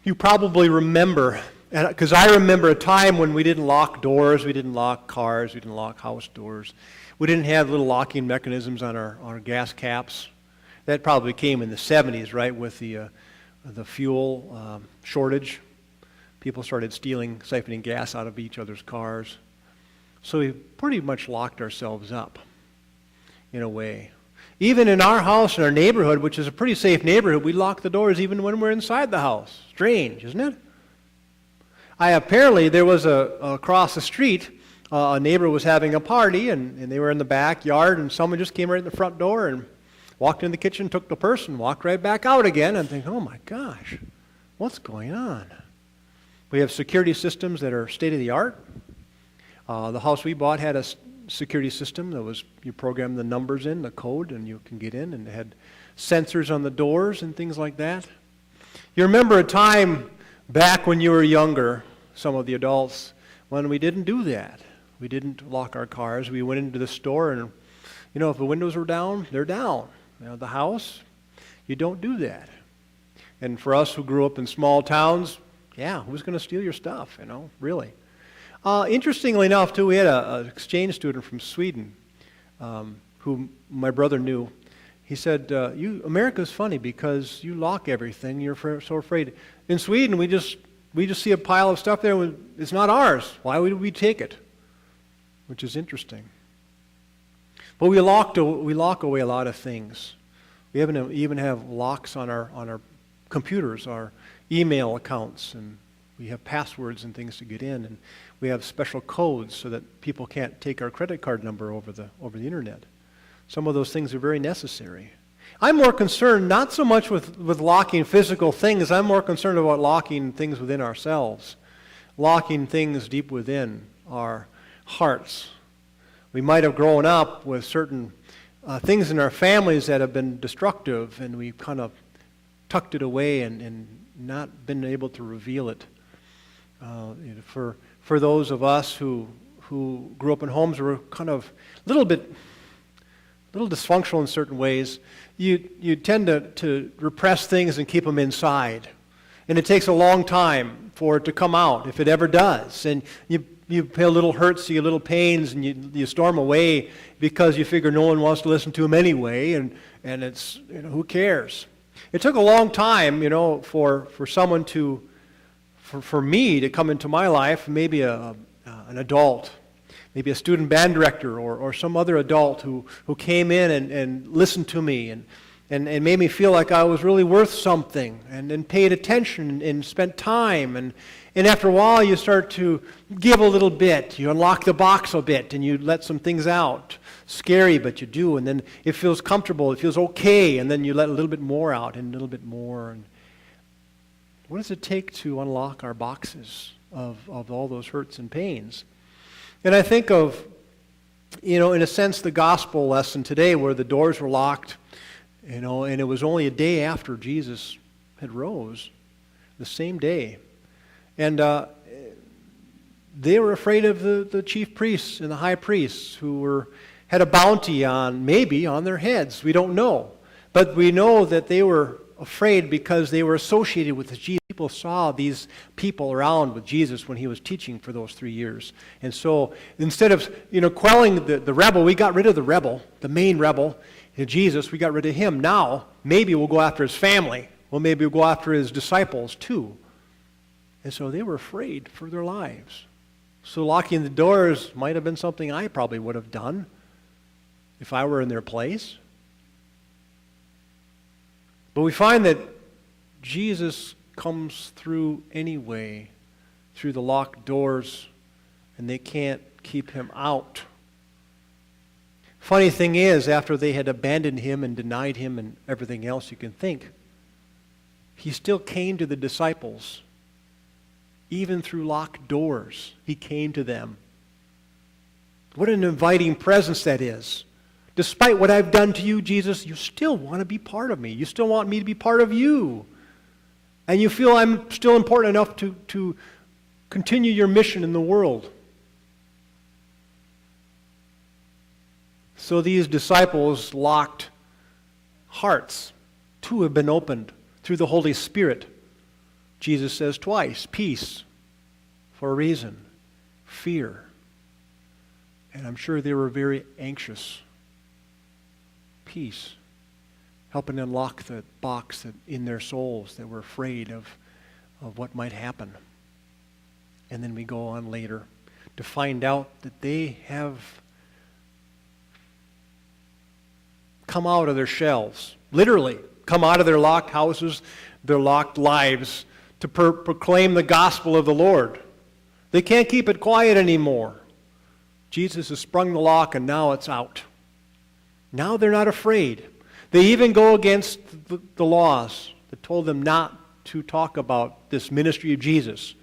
You probably remember, because I remember a time when we didn't lock doors, we didn't lock cars, we didn't lock house doors. We didn't have little locking mechanisms on our gas caps. That probably came in the 70s, right, with the fuel shortage. People started stealing, siphoning gas out of each other's cars. So we pretty much locked ourselves up, in a way. Even in our house, in our neighborhood, which is a pretty safe neighborhood, we lock the doors even when we're inside the house. Strange, isn't it? Apparently, there was across the street, a neighbor was having a party, and they were in the backyard, and someone just came right in the front door and walked in the kitchen, took the purse, and walked right back out again. And think, oh my gosh, what's going on? We have security systems that are state-of-the-art. The house we bought had a security system that was, you program the numbers in, the code, and you can get in, and it had sensors on the doors and things like that. You remember a time back when you were younger, some of the adults, when we didn't do that. We didn't lock our cars. We went into the store, and if the windows were down, they're down. The house, you don't do that. And for us who grew up in small towns, yeah, who's going to steal your stuff, really? Interestingly enough, too, we had an exchange student from Sweden who my brother knew. He said, America's funny because you lock everything. You're so afraid. In Sweden, we just see a pile of stuff there. It's not ours. Why would we take it? Which is interesting. But we lock away a lot of things. We even have locks on our computers, our email accounts, and we have passwords and things to get in, and we have special codes so that people can't take our credit card number over the internet. Some of those things are very necessary. I'm more concerned not so much with locking physical things. I'm more concerned about locking things within ourselves, locking things deep within our hearts. We might have grown up with certain things in our families that have been destructive, and we've kind of tucked it away and not been able to reveal it. For those of us who grew up in homes that were kind of a little dysfunctional in certain ways, you tend to repress things and keep them inside. And it takes a long time for it to come out, if it ever does. And you feel little hurts, you get little pains, and you storm away because you figure no one wants to listen to them anyway, and it's, who cares? It took a long time, for someone for me to come into my life, maybe an adult, maybe a student band director or some other adult who came in and listened to me and made me feel like I was really worth something and paid attention and spent time. And after a while, you start to give a little bit. You unlock the box a bit and you let some things out. Scary, but you do. And then it feels comfortable. It feels okay. And then you let a little bit more out and a little bit more. And what does it take to unlock our boxes of all those hurts and pains? And I think of, in a sense, the gospel lesson today where the doors were locked, and it was only a day after Jesus had rose, the same day. And they were afraid of the chief priests and the high priests who had a bounty on their heads. We don't know. But we know that they were afraid because they were associated with Jesus. People saw these people around with Jesus when he was teaching for those 3 years. And so instead of quelling the rebel, we got rid of the rebel, the main rebel, Jesus. We got rid of him. Now maybe we'll go after his family. Well, maybe we'll go after his disciples too. And so they were afraid for their lives. So locking the doors might have been something I probably would have done if I were in their place. But we find that Jesus comes through anyway, through the locked doors, and they can't keep him out. Funny thing is, after they had abandoned him and denied him and everything else you can think, he still came to the disciples. Even through locked doors, he came to them. What an inviting presence that is. Despite what I've done to you, Jesus, you still want to be part of me. You still want me to be part of you. And you feel I'm still important enough to continue your mission in the world. So these disciples' locked hearts, too, have been opened through the Holy Spirit. Jesus says twice, peace, for a reason, fear. And I'm sure they were very anxious. Peace, helping unlock the box that in their souls that were afraid of what might happen. And then we go on later to find out that they have come out of their shells, literally come out of their locked houses, their locked lives, to proclaim the gospel of the Lord. They can't keep it quiet anymore. Jesus has sprung the lock and now it's out. Now they're not afraid. They even go against the laws that told them not to talk about this ministry of Jesus.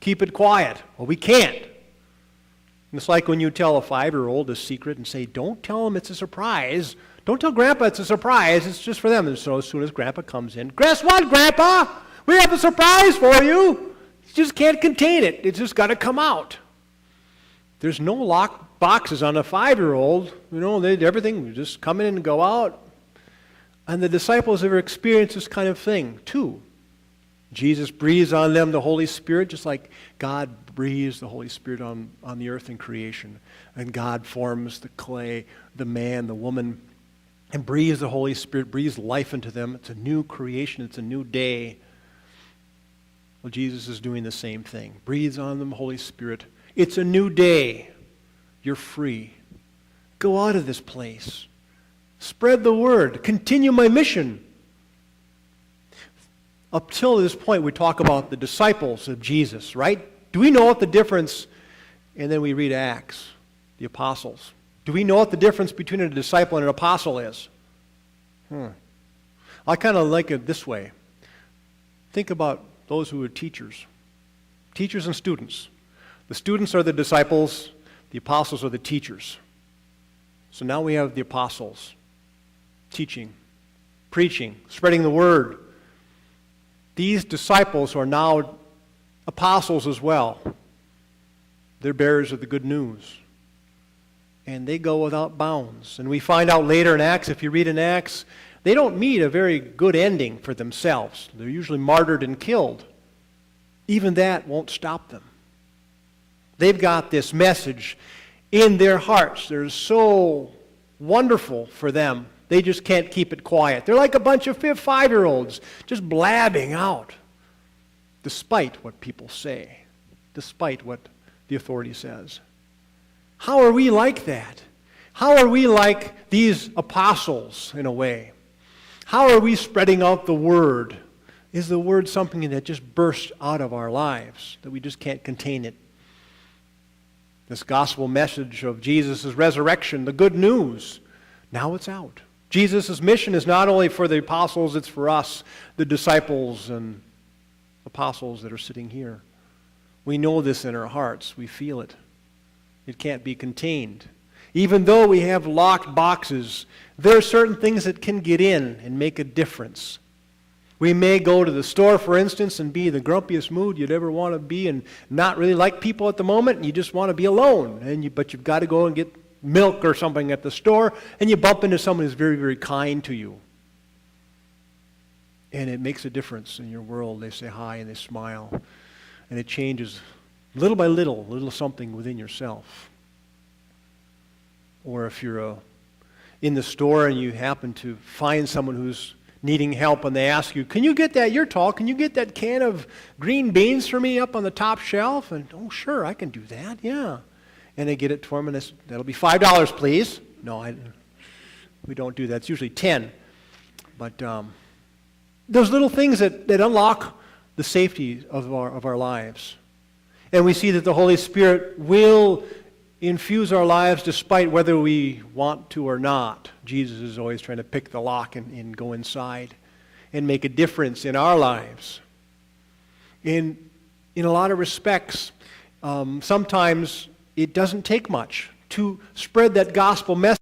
Keep it quiet. Well, we can't. And it's like when you tell a 5-year-old a secret and say, don't tell them it's a surprise. Don't tell Grandpa it's a surprise. It's just for them. And so as soon as Grandpa comes in, guess what, Grandpa? We have a surprise for you. You just can't contain it. It's just got to come out. There's no locked boxes on a 5-year-old. Everything would just come in and go out. And the disciples ever experienced this kind of thing too. Jesus breathes on them the Holy Spirit, just like God breathes the Holy Spirit on the earth in creation. And God forms the clay, the man, the woman, and breathes the Holy Spirit, breathes life into them. It's a new creation. It's a new day. Well, Jesus is doing the same thing. Breathes on them, Holy Spirit. It's a new day. You're free. Go out of this place. Spread the word. Continue my mission. Up till this point, we talk about the disciples of Jesus, right? Do we know what the difference, and then we read Acts, the apostles. Do we know what the difference between a disciple and an apostle is? I kind of like it this way. Think about those who are teachers and students. The students are the disciples, the apostles are the teachers. So now we have the apostles teaching, preaching, spreading the word. These disciples are now apostles as well. They're bearers of the good news. And they go without bounds. And we find out later in Acts, if you read in Acts, they don't meet a very good ending for themselves. They're usually martyred and killed. Even that won't stop them. They've got this message in their hearts. They're so wonderful for them. They just can't keep it quiet. They're like a bunch of 5-year-olds just blabbing out, despite what people say, despite what the authority says. How are we like that? How are we like these apostles in a way? How are we spreading out the word? Is the word something that just bursts out of our lives, that we just can't contain it? This gospel message of Jesus' resurrection, the good news, now it's out. Jesus' mission is not only for the apostles, it's for us, the disciples and apostles that are sitting here. We know this in our hearts. We feel it. It can't be contained. Even though we have locked boxes, there are certain things that can get in and make a difference. We may go to the store, for instance, and be in the grumpiest mood you'd ever want to be and not really like people at the moment, and you just want to be alone. But you've got to go and get milk or something at the store, and you bump into someone who's very, very kind to you. And it makes a difference in your world. They say hi and they smile. And it changes little by little something within yourself. Or if you're in the store and you happen to find someone who's needing help and they ask you, can you get that, you're tall, can you get that can of green beans for me up on the top shelf? And, oh, sure, I can do that, yeah. And they get it for them, and that'll be $5, please. No, we don't do that. It's usually 10. But those little things that unlock the safety of our lives. And we see that the Holy Spirit will infuse our lives despite whether we want to or not. Jesus is always trying to pick the lock and go inside and make a difference in our lives. In a lot of respects, sometimes it doesn't take much to spread that gospel message.